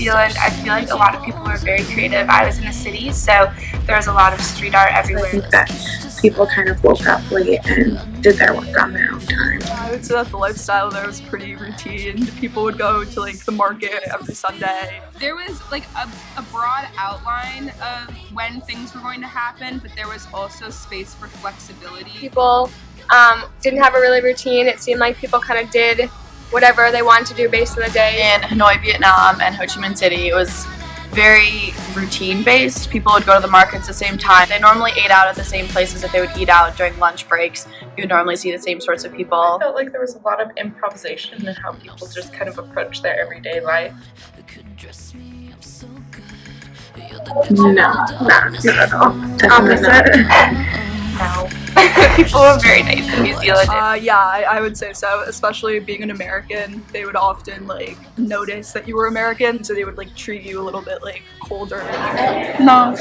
Zealand, I feel like a lot of people were very creative. I was in a city, so there was a lot of street art everywhere. I think that people kind of woke up late and did their work on their own time. I would say that the lifestyle there was pretty routine. People would go to like the market every Sunday. There was like a broad outline of when things were going to happen, but there was also space for flexibility. People didn't have a really routine. It seemed like people kind of did whatever they wanted to do based on the day. In Hanoi, Vietnam, and Ho Chi Minh City, it was very routine-based. People would go to the markets at the same time. They normally ate out at the same places that they would eat out during lunch breaks. You would normally see the same sorts of people. I felt like there was a lot of improvisation in how people just kind of approach their everyday life. No, not at all. Opposite. No. People were very nice in New Zealand. Yeah, I would say so. Especially being an American, they would often like notice that you were American, so they would like treat you a little bit like colder. No,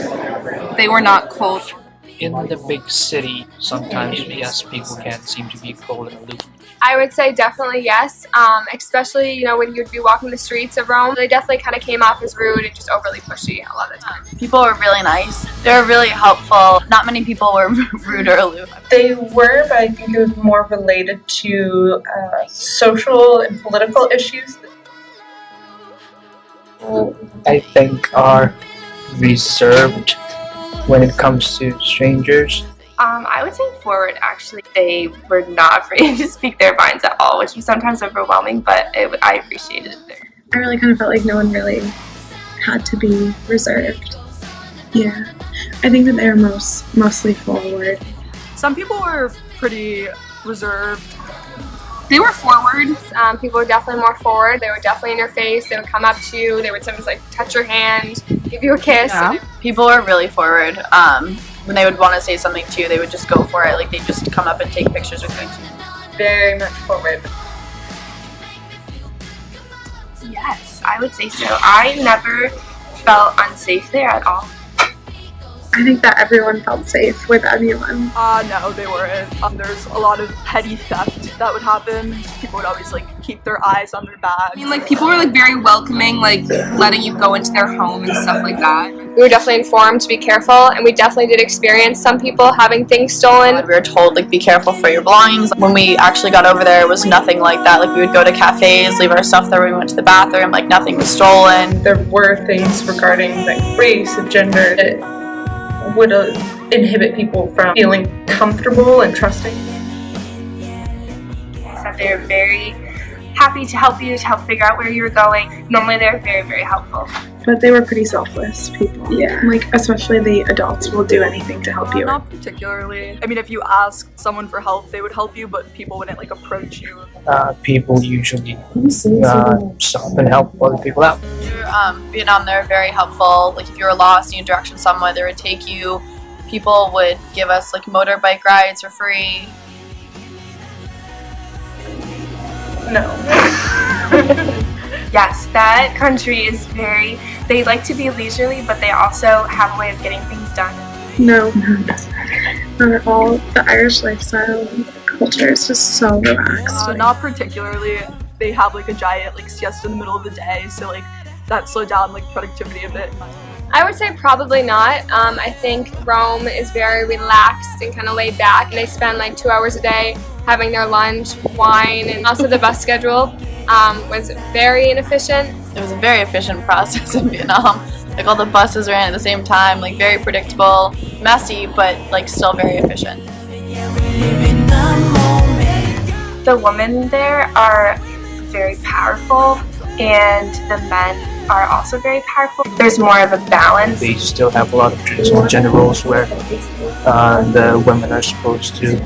they were not cold. In the big city, sometimes yes, people can seem to be cold and aloof. I would say definitely yes, especially, you know, when you'd be walking the streets of Rome. They definitely kind of came off as rude and just overly pushy a lot of the time. People were really nice. They were really helpful. Not many people were rude or aloof. They were, but I think it was more related to social and political issues. I think are reserved when it comes to strangers. I would say forward, actually. They were not afraid to speak their minds at all, which was sometimes overwhelming, but I appreciated it there. I really kind of felt like no one really had to be reserved. Yeah, I think that they were mostly forward. Some people were pretty reserved. They were forward. People were definitely more forward. They were definitely in your face. They would come up to you. They would sometimes like touch your hand, give you a kiss. Yeah. People were really forward. When they would want to say something to you, they would just go for it. Like they'd just come up and take pictures with you. Very much forward. Yes, I would say so. I never felt unsafe there at all. I think that everyone felt safe with anyone. No, they weren't. There's a lot of petty theft that would happen. People would always like keep their eyes on their bags. I mean, like people were like very welcoming, like letting you go into their home and stuff like that. We were definitely informed to be careful, and we definitely did experience some people having things stolen. We were told, like, be careful for your belongings. When we actually got over there, it was nothing like that. Like, we would go to cafes, leave our stuff there when we went to the bathroom, like, nothing was stolen. There were things regarding like race and gender that would inhibit people from feeling comfortable and trusting. So they were very happy to help you, to help figure out where you were going. Normally they're very, very helpful. But they were pretty selfless people. Yeah. Like, especially the adults will do anything to help you. Not particularly. I mean, if you asked someone for help, they would help you, but people wouldn't like approach you. People usually stop and help other people out. Vietnam, they were very helpful. Like, if you were lost, you need directions somewhere, they would take you. People would give us like motorbike rides for free. No. Yes, that country is they like to be leisurely, but they also have a way of getting things done. No, not at all. The Irish lifestyle and culture is just so relaxed. Not particularly. They have like a giant like siesta in the middle of the day, so like that slowed down like productivity a bit. I would say probably not. I think Rome is very relaxed and kind of laid back. And they spend like 2 hours a day having their lunch, wine, and also the bus schedule was very inefficient. It was a very efficient process in Vietnam. Like all the buses ran at the same time, like very predictable, messy, but like still very efficient. The women there are very powerful, and the men are also very powerful. There's more of a balance. They still have a lot of traditional gender roles where the women are supposed to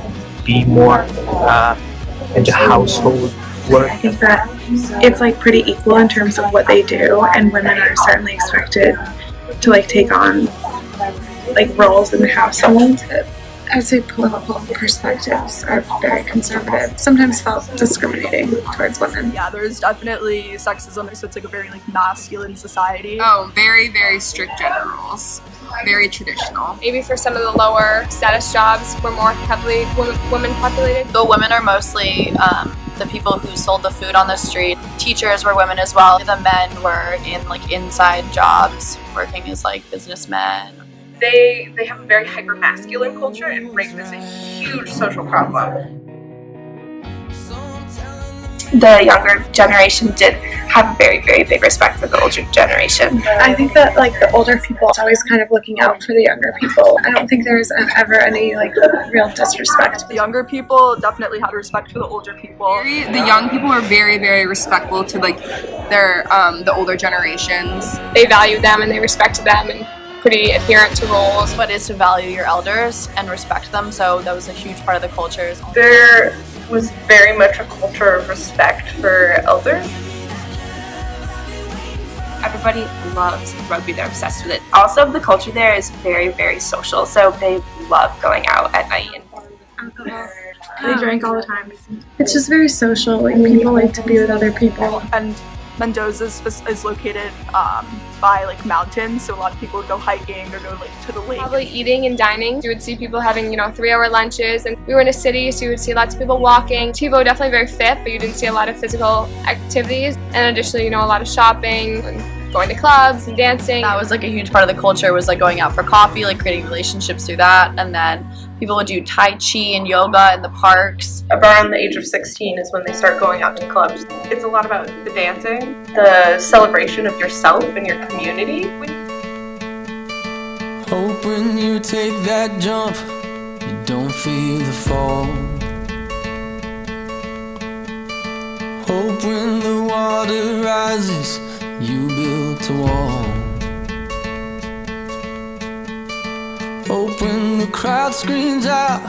be more into household work. I think that it's like pretty equal in terms of what they do, and women are certainly expected to like take on like roles in the household. I'd say political perspectives are very conservative. Sometimes felt discriminating towards women. Yeah, there's definitely sexism, so it's like a very like masculine society. Oh, very, very strict gender roles. Very traditional. Maybe for some of the lower status jobs, we're more heavily women populated. The women are mostly the people who sold the food on the street. Teachers were women as well. The men were in like inside jobs, working as like businessmen. They have a very hyper masculine culture, and rape is a huge social problem. The younger generation did have very, very big respect for the older generation. I think that like the older people is always kind of looking out for the younger people. I don't think there's ever any like real disrespect. The younger people definitely had respect for the older people. The young people are very, very respectful to like their the older generations. They valued them and they respected them and pretty adherent to roles. But is to value your elders and respect them, so that was a huge part of the culture. There was very much a culture of respect for elders. Everybody loves rugby, they're obsessed with it. Also, the culture there is very, very social, so they love going out at night. They drank all the time. It's just very social. Like people like to be with other people. And Mendoza is located by like mountains, so a lot of people would go hiking or go like to the lake. Probably eating and dining. You would see people having 3-hour lunches, and we were in a city, so you would see lots of people walking. People were definitely very fit, but you didn't see a lot of physical activities. And additionally, a lot of shopping and going to clubs and dancing. That was like a huge part of the culture, was like going out for coffee, like creating relationships through that. And then people would do Tai Chi and yoga in the parks. Around the age of 16 is when they start going out to clubs. It's a lot about the dancing, the celebration of yourself and your community. Hope when you take that jump, you don't feel the fall. Hope when the water rises, you built a wall. Hope when the crowd screams out,